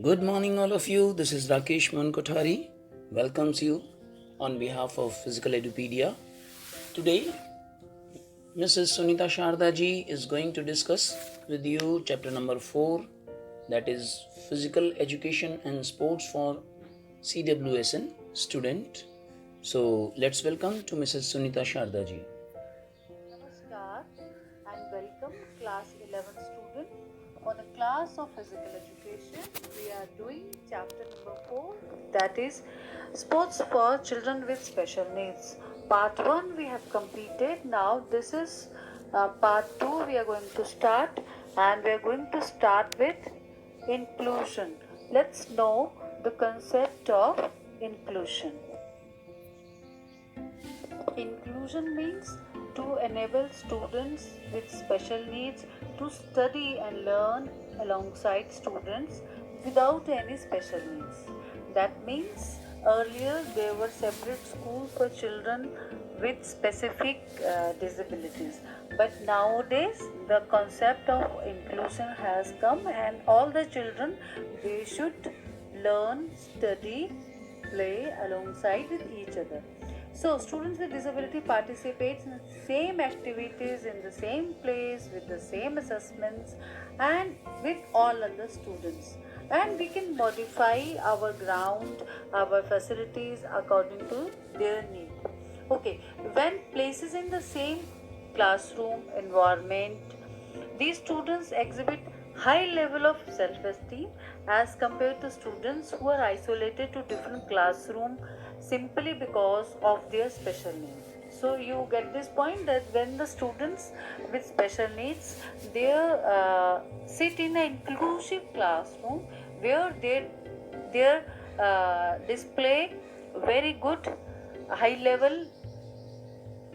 Good morning, all of you. This is Rakesh Mankothari. Welcomes you on behalf of Physical Edupedia. Today, Mrs. Sunita Shardaji is going to discuss with you chapter number 4, that is Physical Education and Sports for CWSN student. So, let's welcome to Mrs. Sunita Shardaji. Namaskar and welcome class 11 student. For the class of physical education, we are doing chapter number 4, that is sports for children with special needs. Part 1 we have completed. Now this is part 2 we are going to start, and we are going to start with inclusion. Let's know the concept of inclusion. Inclusion means to enable students with special needs to study and learn alongside students without any special needs. That means earlier there were separate schools for children with specific disabilities, but nowadays the concept of inclusion has come, and all the children, they should learn, study, play alongside with each other. So, students with disability participate in the same activities in the same place with the same assessments and with all other students. And we can modify our ground, our facilities according to their need. Okay, when places in the same classroom environment, these students exhibit high level of self-esteem as compared to students who are isolated to different classroom simply because of their special needs. So you get this point that when the students with special needs, they sit in an inclusive classroom where they display very good high level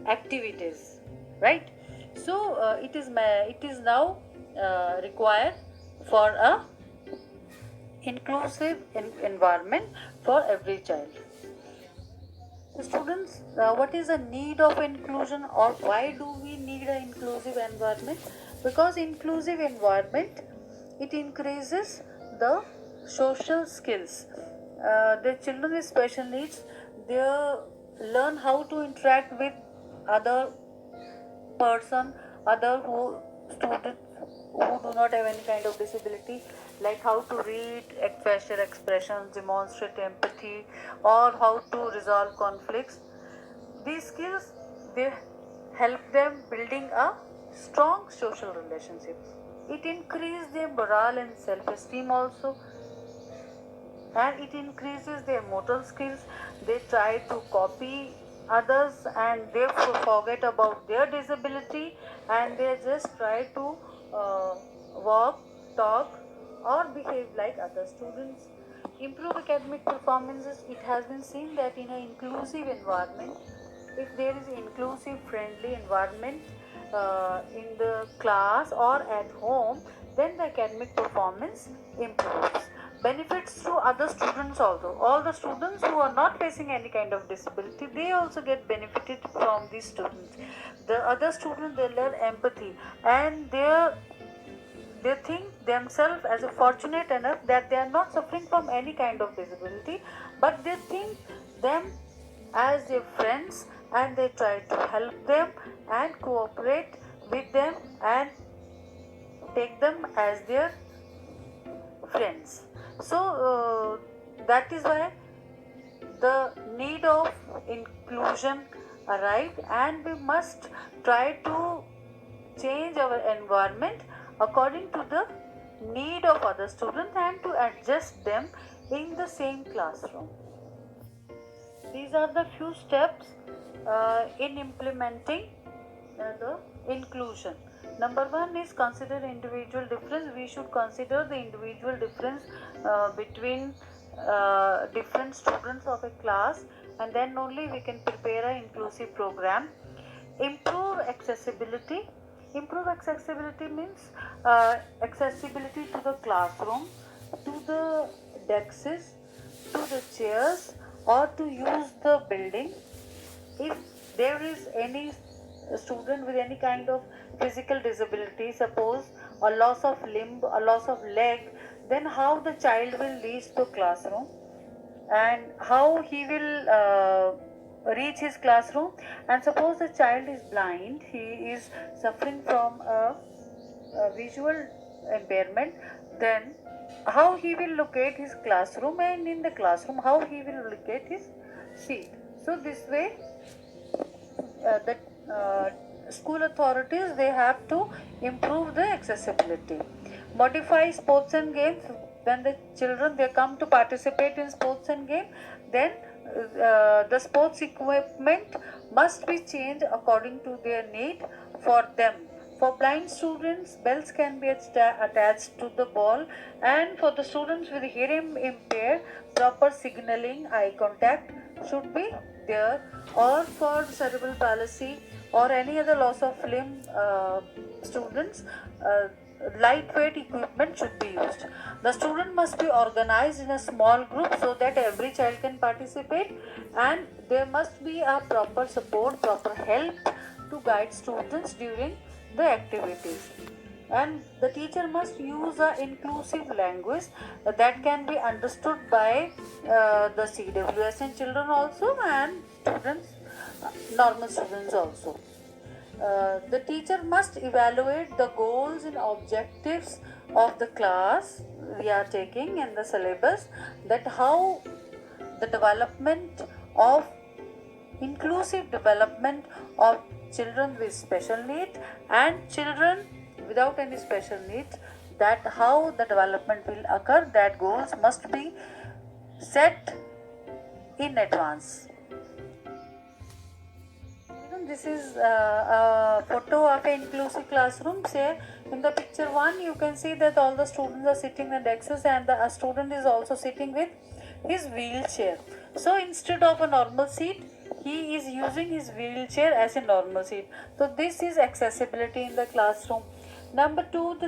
activities, right? So it is now required for a inclusive environment for every child. So students, what is the need of inclusion, or why do we need an inclusive environment? Because inclusive environment, it increases the social skills. The children with special needs, they learn how to interact with other person, other who students who do not have any kind of disability, like how to read facial expressions, demonstrate empathy, or how to resolve conflicts. These skills, they help them building a strong social relationship. It increases their morale and self-esteem also, and it increases their motor skills. They try to copy others and they forget about their disability, and they just try to uh, walk, talk, or behave like other students. Improve academic performances. It has been seen that in an inclusive environment, if there is inclusive friendly environment in the class or at home, then the academic performance improves. Benefits to other students also. All the students who are not facing any kind of disability, they also get benefited from these students. The other students, they learn empathy, and they think themselves as a fortunate enough that they are not suffering from any kind of disability, but they think them as their friends, and they try to help them and cooperate with them and take them as their friends. So that is why the need of inclusion arrived, and we must try to change our environment according to the need of other students and to adjust them in the same classroom. These are the few steps in implementing the inclusion. Number one is consider individual difference. We should consider the individual difference between different students of a class, and then only we can prepare an inclusive program. Improve accessibility. Improve accessibility means accessibility to the classroom, to the desks, to the chairs, or to use the building. If there is any student with any kind of physical disability, suppose a loss of limb, a loss of leg, then how the child will reach the classroom and how he will reach his classroom. And suppose the child is blind, he is suffering from a visual impairment, then how he will locate his classroom, and in the classroom how he will locate his seat. So this way the school authorities, they have to improve the accessibility. Modify sports and games. When the children, they come to participate in sports and game, then the sports equipment must be changed according to their need for them. For blind students, bells can be attached to the ball, and for the students with hearing impaired, proper signaling, eye contact should be there. Or for cerebral palsy or any other loss of limb students, lightweight equipment should be used. The student must be organized in a small group so that every child can participate, and there must be a proper support, proper help to guide students during the activities. And the teacher must use an inclusive language that can be understood by the CWSN children also, and students, normal students also. The teacher must evaluate the goals and objectives of the class we are taking in the syllabus, that how the development of inclusive development of children with special needs and children without any special needs, that how the development will occur, that goals must be set in advance. This is a photo of an inclusive classroom. Say in the picture 1, you can see that all the students are sitting in desks, and a student is also sitting with his wheelchair. So instead of a normal seat, he is using his wheelchair as a normal seat. So this is accessibility in the classroom. Number 2,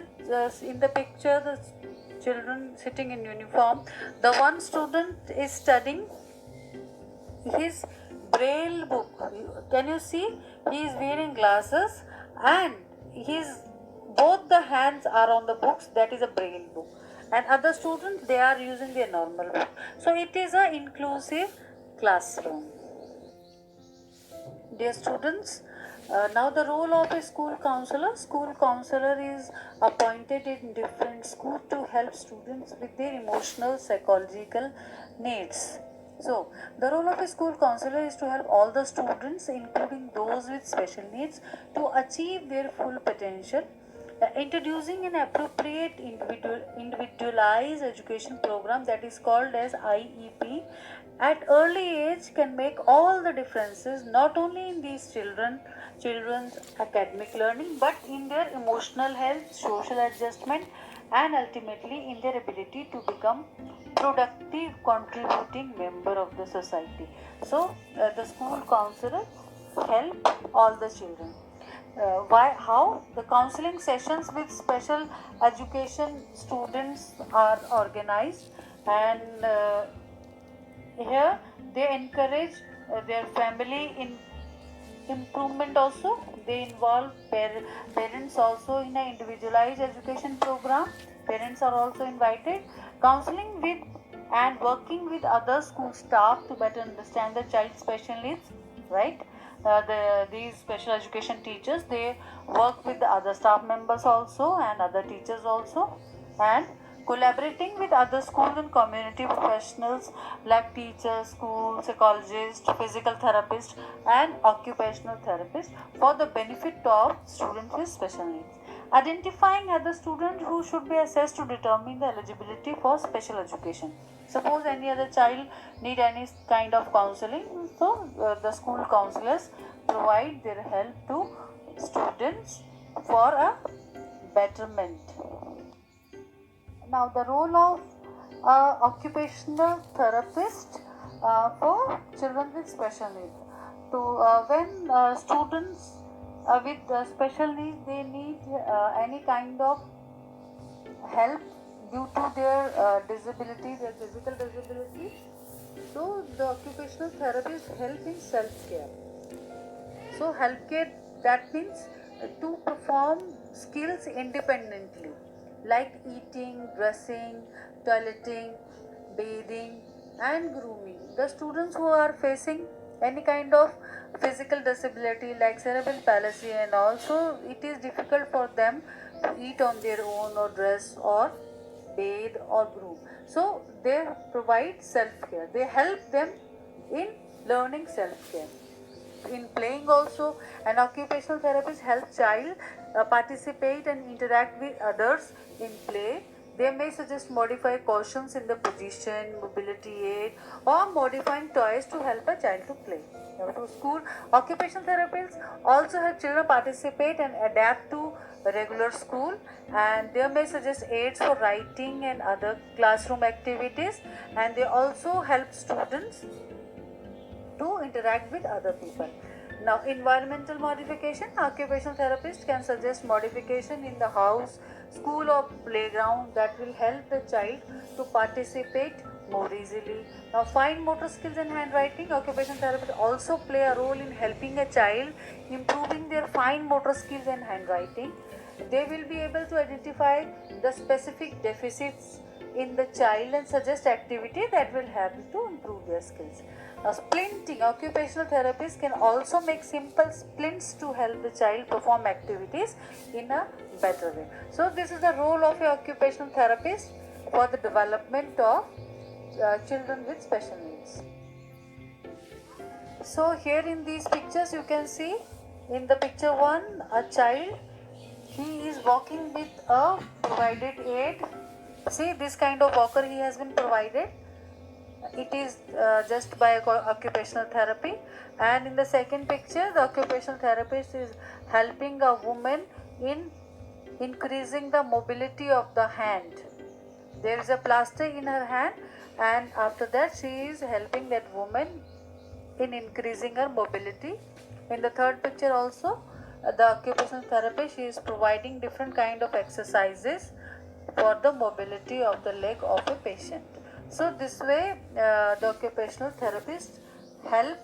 in the picture, the children sitting in uniform. The one student is studying his braille book. Can you see? He is wearing glasses, and his both the hands are on the books. That is a braille book. And other students, they are using their normal book. So it is an inclusive classroom. Dear students, now the role of a school counselor. School counselor is appointed in different schools to help students with their emotional, psychological needs. So, the role of a school counselor is to help all the students, including those with special needs, to achieve their full potential. Introducing an appropriate individualized education program, that is called as IEP, at early age can make all the differences, not only in these children's academic learning, but in their emotional health, social adjustment, and ultimately in their ability to become productive contributing member of the society. So the school counselor help all the children. How the counseling sessions with special education students are organized, and here they encourage their family in improvement also. They involve parents also in an individualized education program. Parents are also invited. Counseling with and working with other school staff to better understand the child's special needs, right? These special education teachers, they work with the other staff members also and other teachers also, and collaborating with other schools and community professionals like teachers, school psychologists, physical therapists, and occupational therapists for the benefit of students with special needs. Identifying other students who should be assessed to determine the eligibility for special education. Suppose any other child need any kind of counseling, so the school counselors provide their help to students for a betterment. Now the role of occupational therapist for children with special needs. When students with special needs, they need any kind of help due to their disability, their physical disability. So the occupational therapist help in self-care. So healthcare, that means to perform skills independently. like eating, dressing, toileting, bathing, and grooming. The students who are facing any kind of physical disability like cerebral palsy and also it is difficult for them to eat on their own or dress or bathe or groom. So they provide self-care. They help them in learning self-care. In playing also, an occupational therapist helps child participate and interact with others in play. They may suggest modify cautions in the position, mobility aid, or modifying toys to help a child to play. Now, to school, occupational therapists also help children participate and adapt to regular school, and they may suggest aids for writing and other classroom activities, and they also help students to interact with other people. Now, environmental modification, occupational therapist can suggest modification in the house, school or playground that will help the child to participate more easily. Now, fine motor skills and handwriting, occupational therapists also play a role in helping a child improving their fine motor skills and handwriting. They will be able to identify the specific deficits in the child and suggest activity that will help to improve their skills. Now, splinting, occupational therapists can also make simple splints to help the child perform activities in a better way. So, this is the role of an occupational therapist for the development of children with special needs. So, here in these pictures, you can see in the picture 1, a child, he is walking with a provided aid. See, this kind of walker he has been provided. It is just by occupational therapy. And in the second picture, the occupational therapist is helping a woman in increasing the mobility of the hand. There is a plaster in her hand, and after that she is helping that woman in increasing her mobility. In the third picture also, the occupational therapist, she is providing different kind of exercises for the mobility of the leg of a patient. So this way the occupational therapist help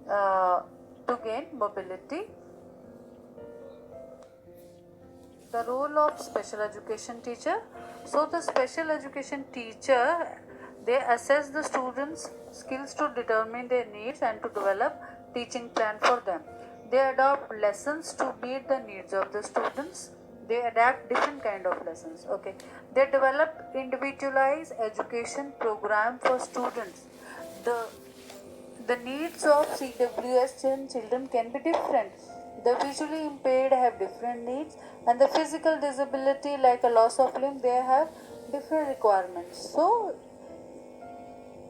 to gain mobility. The role of special education teacher. So the special education teacher, they assess the students' skills to determine their needs and to develop teaching plan for them. They adopt lessons to meet the needs of the students. They adapt different kind of lessons. Okay, they develop individualized education program for students. The needs of CWS children can be different. The visually impaired have different needs, and the physical disability like a loss of limb, they have different requirements. So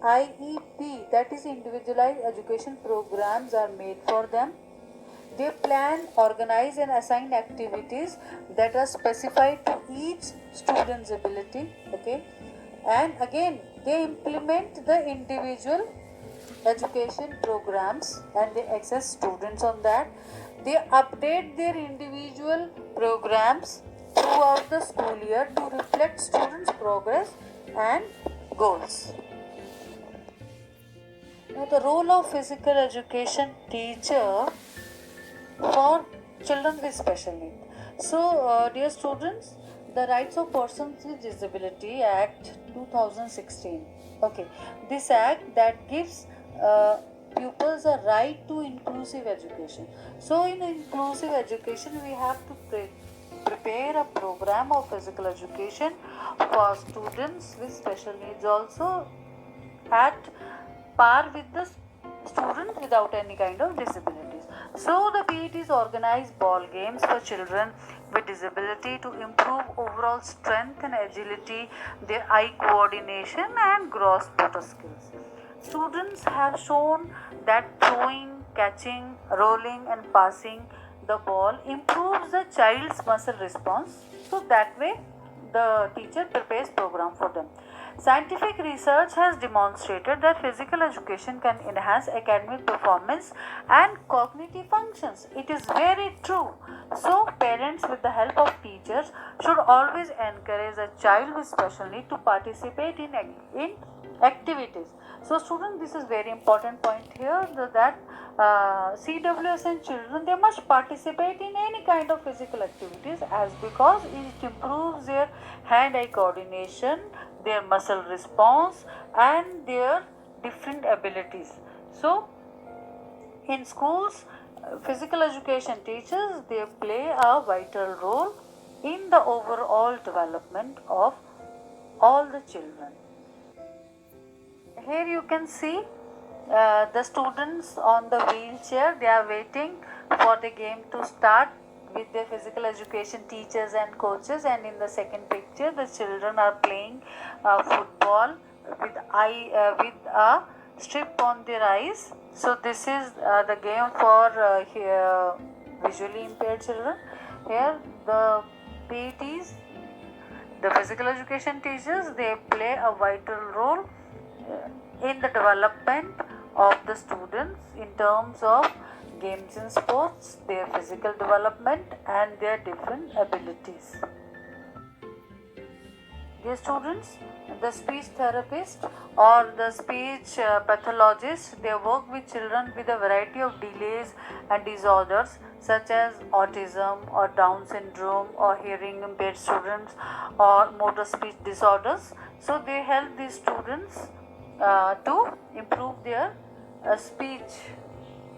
IEP, that is individualized education programs, are made for them. They plan, organize and assign activities that are specified to each student's ability. Okay, and again they implement the individual education programs and they assess students on that. They update their individual programs throughout the school year to reflect students' progress and goals. Now, the role of physical education teacher for children with special need. So, dear students, the Rights of Persons with Disability Act 2016. Okay, this act that gives pupils a right to inclusive education. So, in inclusive education, we have to prepare a program of physical education for students with special needs also at par with the students without any kind of disabilities. So the PETs organize ball games for children with disability to improve overall strength and agility, their eye coordination and gross motor skills. Students have shown that throwing, catching, rolling and passing the ball improves the child's muscle response. So that way the teacher prepares program for them. Scientific research has demonstrated that physical education can enhance academic performance and cognitive functions. It is very true. So, parents, with the help of teachers, should always encourage a child with special need to participate in activities. So, students, this is very important point here that CWS and children, they must participate in any kind of physical activities, as because it improves their hand-eye coordination, their muscle response, and their different abilities. So, in schools, physical education teachers, they play a vital role in the overall development of all the children. Here you can see the students on the wheelchair. They are waiting for the game to start with their physical education teachers and coaches. And in the second picture, the children are playing football with a strip on their eyes. So this is the game for here visually impaired children. Here the PETs, the physical education teachers, they play a vital role in the development of the students in terms of games and sports, their physical development, and their different abilities. Dear students, the speech therapist or the speech pathologist, they work with children with a variety of delays and disorders such as autism or Down syndrome or hearing impaired students or motor speech disorders. So they help these students to improve their speech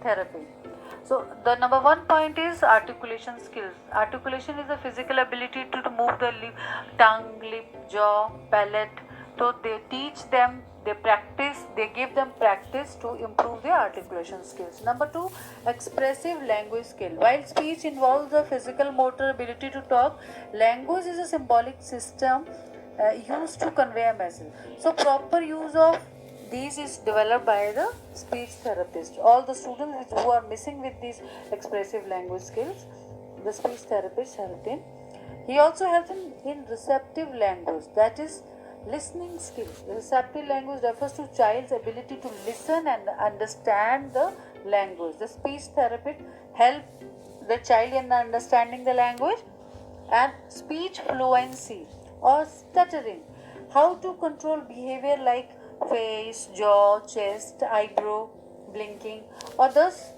therapy. So the number one point is articulation skills. Articulation is the physical ability to move the tongue, lip, jaw, palate. So they teach them, they practice, they give them practice to improve their articulation skills. Number two, expressive language skill. While speech involves the physical motor ability to talk, language is a symbolic system used to convey a message. So proper use of these is developed by the speech therapist. All the students who are missing with these expressive language skills, the speech therapist helped in. He also helps in receptive language, that is listening skills. Receptive language refers to child's ability to listen and understand the language. The speech therapist helps the child in understanding the language. And speech fluency or stuttering, how to control behavior like face, jaw, chest, eyebrow, blinking, or thus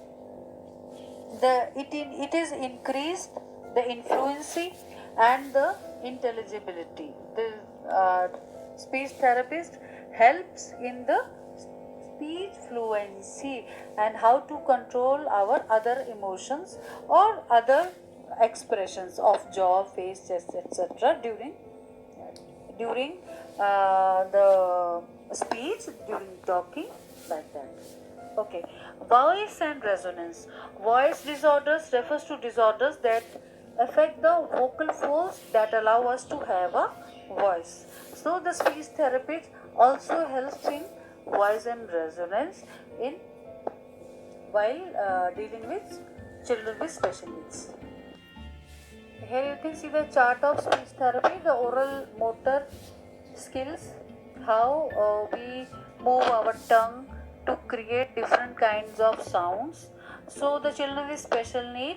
it is increased the influency and the intelligibility. The speech therapist helps in the speech fluency and how to control our other emotions or other expressions of jaw, face, chest, etc. during the speech, during talking, like that. Okay, voice and resonance. Voice disorders refers to disorders that affect the vocal folds that allow us to have a voice. So the speech therapist also helps in voice and resonance in while dealing with children with special needs. Here you can see the chart of speech therapy, the oral motor skills, how we move our tongue to create different kinds of sounds. So the children with special need,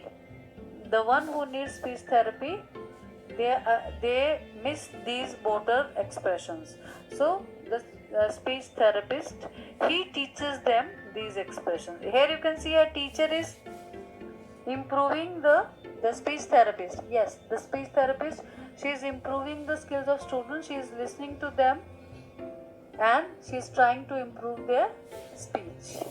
the one who needs speech therapy, they miss these motor expressions. So the speech therapist, he teaches them these expressions. Here you can see a teacher is improving the speech therapist. Yes, the speech therapist, she is improving the skills of students. She is listening to them and she is trying to improve their speech.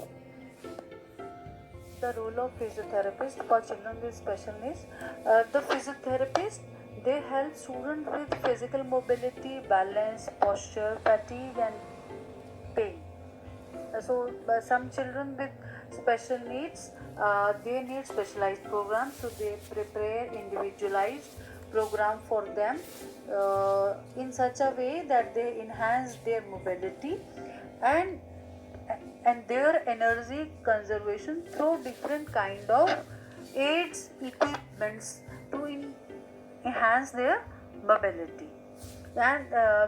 The role of physiotherapist for children with special needs. The physiotherapist, they help students with physical mobility, balance, posture, fatigue, and pain. So some children with special needs, they need specialized programs, so they prepare individualized program for them in such a way that they enhance their mobility and their energy conservation through different kind of aids, equipments to enhance their mobility. And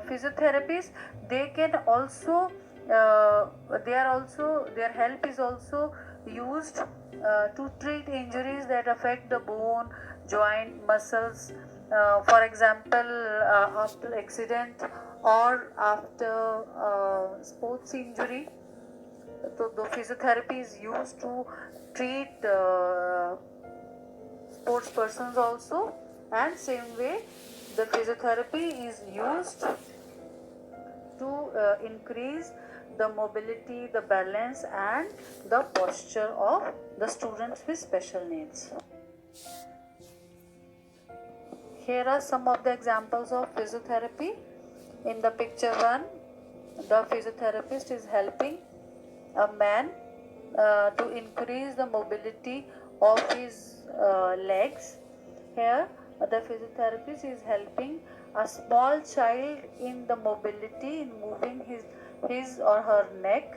physiotherapists, they can also their help is also used to treat injuries that affect the bone, joint, muscles, for example after accident or after sports injury. So the physiotherapy is used to treat sports persons also, and same way the physiotherapy is used to increase the mobility, the balance, and the posture of the students with special needs. Here are some of the examples of physiotherapy. In the picture one, the physiotherapist is helping a man to increase the mobility of his legs. Here, the physiotherapist is helping a small child in the mobility, in moving his or her neck,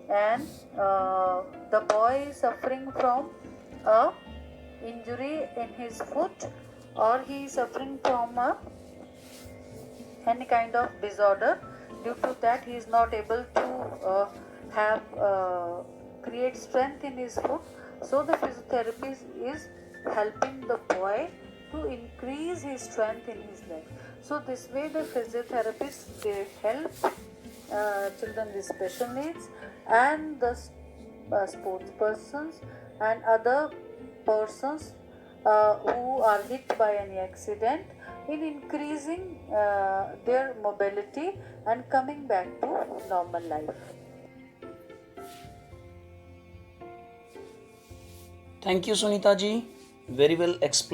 and the boy is suffering from a injury in his foot, or he is suffering from any kind of disorder. Due to that, he is not able to have create strength in his foot. So the physiotherapist is helping the boy to increase his strength in his leg. So this way the physiotherapists, they help children with special needs and the sports persons and other persons who are hit by any accident in increasing their mobility and coming back to normal life. Thank you, Sunita ji. Very well explained.